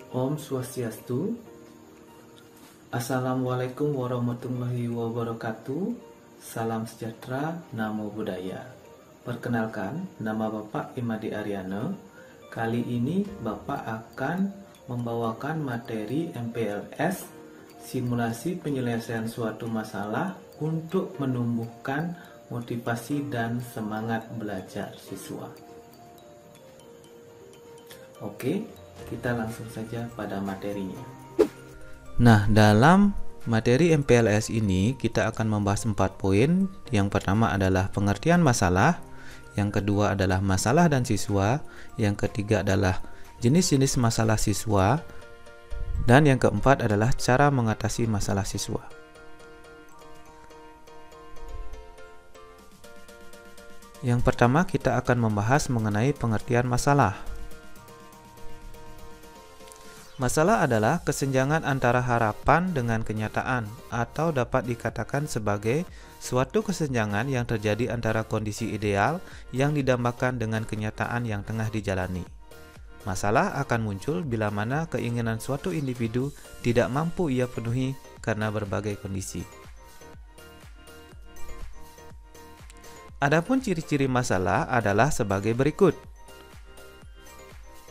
Om Swastiastu. Assalamualaikum warahmatullahi wabarakatuh. Salam sejahtera, namo buddhaya. Perkenalkan, nama Bapak Imadi Aryana. Kali ini Bapak akan membawakan materi MPLS, simulasi penyelesaian suatu masalah untuk menumbuhkan motivasi dan semangat belajar siswa. Oke, kita langsung saja pada materinya. Nah, dalam materi MPLS ini kita akan membahas 4 poin. Yang pertama adalah pengertian masalah, yang kedua adalah masalah dan siswa, yang ketiga adalah jenis-jenis masalah siswa, dan yang keempat adalah cara mengatasi masalah siswa. Yang pertama kita akan membahas mengenai pengertian masalah. Masalah adalah kesenjangan antara harapan dengan kenyataan, atau dapat dikatakan sebagai suatu kesenjangan yang terjadi antara kondisi ideal yang didambakan dengan kenyataan yang tengah dijalani. Masalah akan muncul bila mana keinginan suatu individu tidak mampu ia penuhi karena berbagai kondisi. Adapun ciri-ciri masalah adalah sebagai berikut.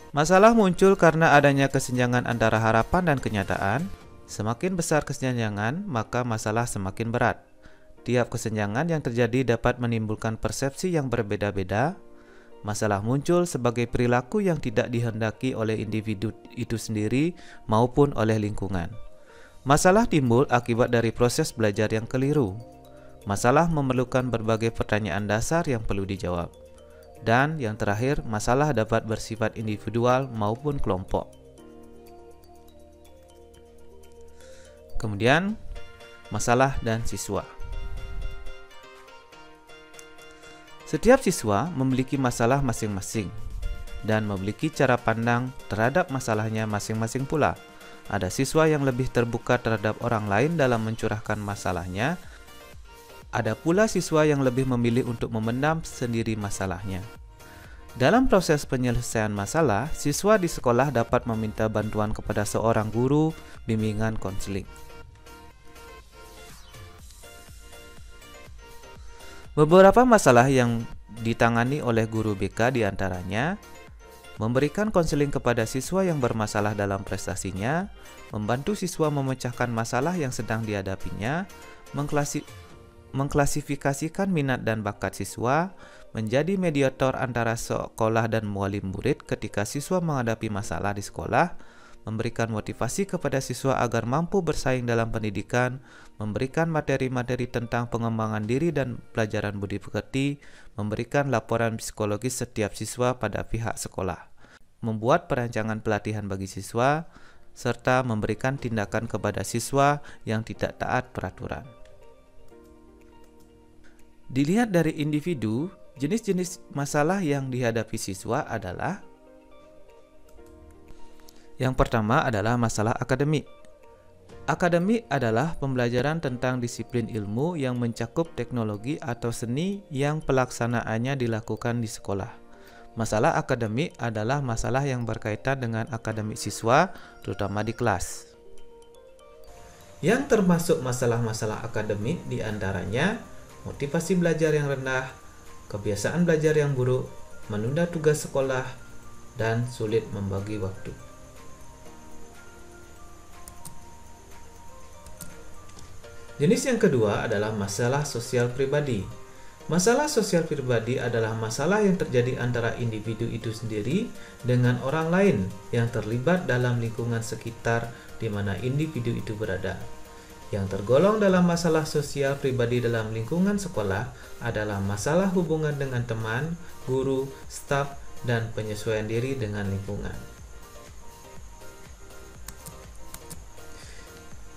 Masalah muncul karena adanya kesenjangan antara harapan dan kenyataan. Semakin besar kesenjangan, maka masalah semakin berat. Tiap kesenjangan yang terjadi dapat menimbulkan persepsi yang berbeda-beda. Masalah muncul sebagai perilaku yang tidak dihendaki oleh individu itu sendiri maupun oleh lingkungan. Masalah timbul akibat dari proses belajar yang keliru. Masalah memerlukan berbagai pertanyaan dasar yang perlu dijawab. Dan yang terakhir, masalah dapat bersifat individual maupun kelompok. Kemudian, masalah dan siswa. Setiap siswa memiliki masalah masing-masing dan memiliki cara pandang terhadap masalahnya masing-masing pula. Ada siswa yang lebih terbuka terhadap orang lain dalam mencurahkan masalahnya. Ada pula siswa yang lebih memilih untuk memendam sendiri masalahnya. Dalam proses penyelesaian masalah, siswa di sekolah dapat meminta bantuan kepada seorang guru bimbingan konseling. Beberapa masalah yang ditangani oleh guru BK diantaranya memberikan konseling kepada siswa yang bermasalah dalam prestasinya, membantu siswa memecahkan masalah yang sedang dihadapinya, mengklasifikasikan minat dan bakat siswa, menjadi mediator antara sekolah dan wali murid ketika siswa menghadapi masalah di sekolah, memberikan motivasi kepada siswa agar mampu bersaing dalam pendidikan, memberikan materi-materi tentang pengembangan diri dan pelajaran budi pekerti, memberikan laporan psikologis setiap siswa pada pihak sekolah, membuat perancangan pelatihan bagi siswa, serta memberikan tindakan kepada siswa yang tidak taat peraturan. Dilihat dari individu, jenis-jenis masalah yang dihadapi siswa adalah: yang pertama adalah masalah akademik. Akademik adalah pembelajaran tentang disiplin ilmu yang mencakup teknologi atau seni yang pelaksanaannya dilakukan di sekolah. Masalah akademik adalah masalah yang berkaitan dengan akademik siswa, terutama di kelas. Yang termasuk masalah-masalah akademik diantaranya motivasi belajar yang rendah, kebiasaan belajar yang buruk, menunda tugas sekolah, dan sulit membagi waktu. Jenis yang kedua adalah masalah sosial pribadi. Masalah sosial pribadi adalah masalah yang terjadi antara individu itu sendiri dengan orang lain yang terlibat dalam lingkungan sekitar di mana individu itu berada. Yang tergolong dalam masalah sosial pribadi dalam lingkungan sekolah adalah masalah hubungan dengan teman, guru, staf, dan penyesuaian diri dengan lingkungan.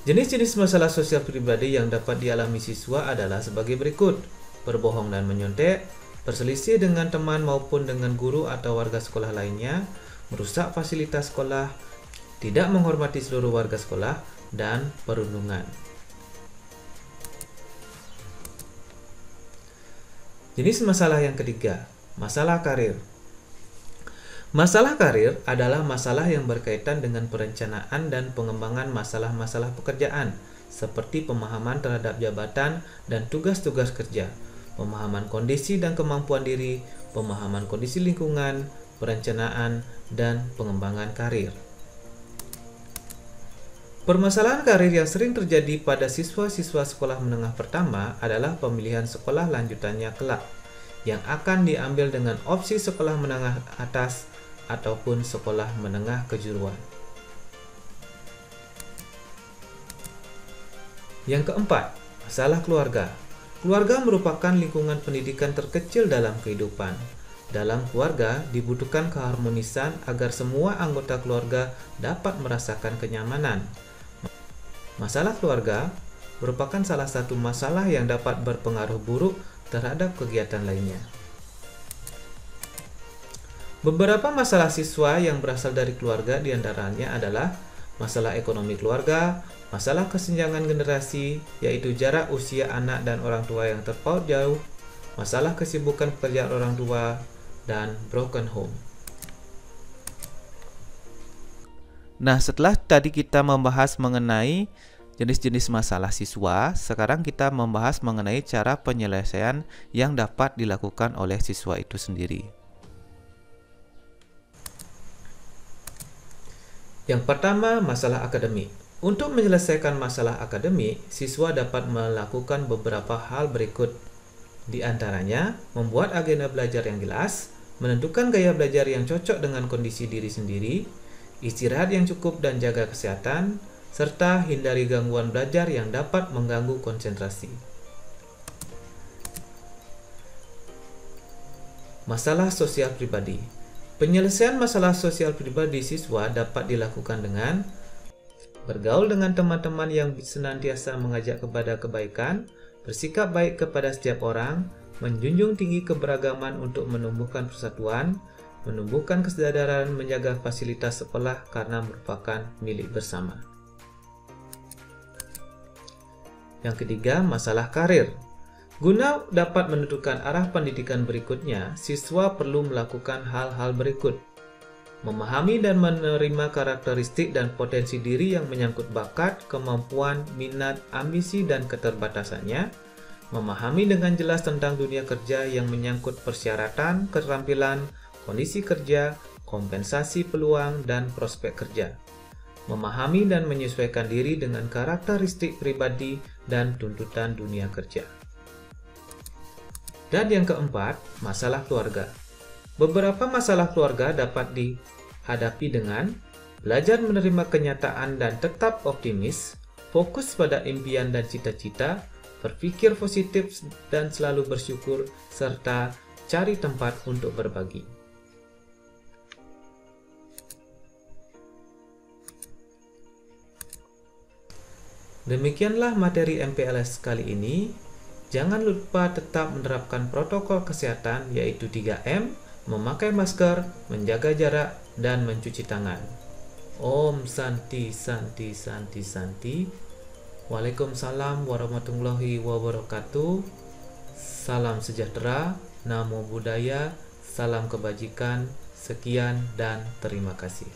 Jenis-jenis masalah sosial pribadi yang dapat dialami siswa adalah sebagai berikut: berbohong dan menyontek, berselisih dengan teman maupun dengan guru atau warga sekolah lainnya, merusak fasilitas sekolah, tidak menghormati seluruh warga sekolah, dan perundungan. Jenis masalah yang ketiga, masalah karir. Masalah karir adalah masalah yang berkaitan dengan perencanaan dan pengembangan masalah-masalah pekerjaan, seperti pemahaman terhadap jabatan dan tugas-tugas kerja, pemahaman kondisi dan kemampuan diri, pemahaman kondisi lingkungan, perencanaan, dan pengembangan karir. Permasalahan karir yang sering terjadi pada siswa-siswa sekolah menengah pertama adalah pemilihan sekolah lanjutannya kelak, yang akan diambil dengan opsi sekolah menengah atas ataupun sekolah menengah kejuruan. Yang keempat, masalah keluarga. Keluarga merupakan lingkungan pendidikan terkecil dalam kehidupan. Dalam keluarga dibutuhkan keharmonisan agar semua anggota keluarga dapat merasakan kenyamanan. Masalah keluarga merupakan salah satu masalah yang dapat berpengaruh buruk terhadap kegiatan lainnya. Beberapa masalah siswa yang berasal dari keluarga diantaranya adalah masalah ekonomi keluarga, masalah kesenjangan generasi, yaitu jarak usia anak dan orang tua yang terpaut jauh, masalah kesibukan pekerjaan orang tua, dan broken home. Nah, setelah tadi kita membahas mengenai jenis-jenis masalah siswa, sekarang kita membahas mengenai cara penyelesaian yang dapat dilakukan oleh siswa itu sendiri. Yang pertama, masalah akademik. Untuk menyelesaikan masalah akademik, siswa dapat melakukan beberapa hal berikut. Di antaranya, membuat agenda belajar yang jelas, menentukan gaya belajar yang cocok dengan kondisi diri sendiri, istirahat yang cukup dan jaga kesehatan, serta hindari gangguan belajar yang dapat mengganggu konsentrasi. Masalah sosial pribadi. Penyelesaian masalah sosial pribadi siswa dapat dilakukan dengan bergaul dengan teman-teman yang senantiasa mengajak kepada kebaikan, bersikap baik kepada setiap orang, menjunjung tinggi keberagaman untuk menumbuhkan persatuan, menumbuhkan kesadaran menjaga fasilitas sekolah karena merupakan milik bersama. Yang ketiga, masalah karir. Guna dapat menentukan arah pendidikan berikutnya, siswa perlu melakukan hal-hal berikut. Memahami dan menerima karakteristik dan potensi diri yang menyangkut bakat, kemampuan, minat, ambisi, dan keterbatasannya. Memahami dengan jelas tentang dunia kerja yang menyangkut persyaratan, keterampilan, kondisi kerja, kompensasi peluang, dan prospek kerja. Memahami dan menyesuaikan diri dengan karakteristik pribadi dan tuntutan dunia kerja. Dan yang keempat, masalah keluarga. Beberapa masalah keluarga dapat dihadapi dengan belajar menerima kenyataan dan tetap optimis, fokus pada impian dan cita-cita, berpikir positif dan selalu bersyukur, serta cari tempat untuk berbagi. Demikianlah materi MPLS kali ini. Jangan lupa tetap menerapkan protokol kesehatan yaitu 3M, memakai masker, menjaga jarak, dan mencuci tangan. Om Santi Santi Santi Santi. Waalaikumsalam warahmatullahi wabarakatuh. Salam sejahtera, namo buddhaya, salam kebajikan, sekian dan terima kasih.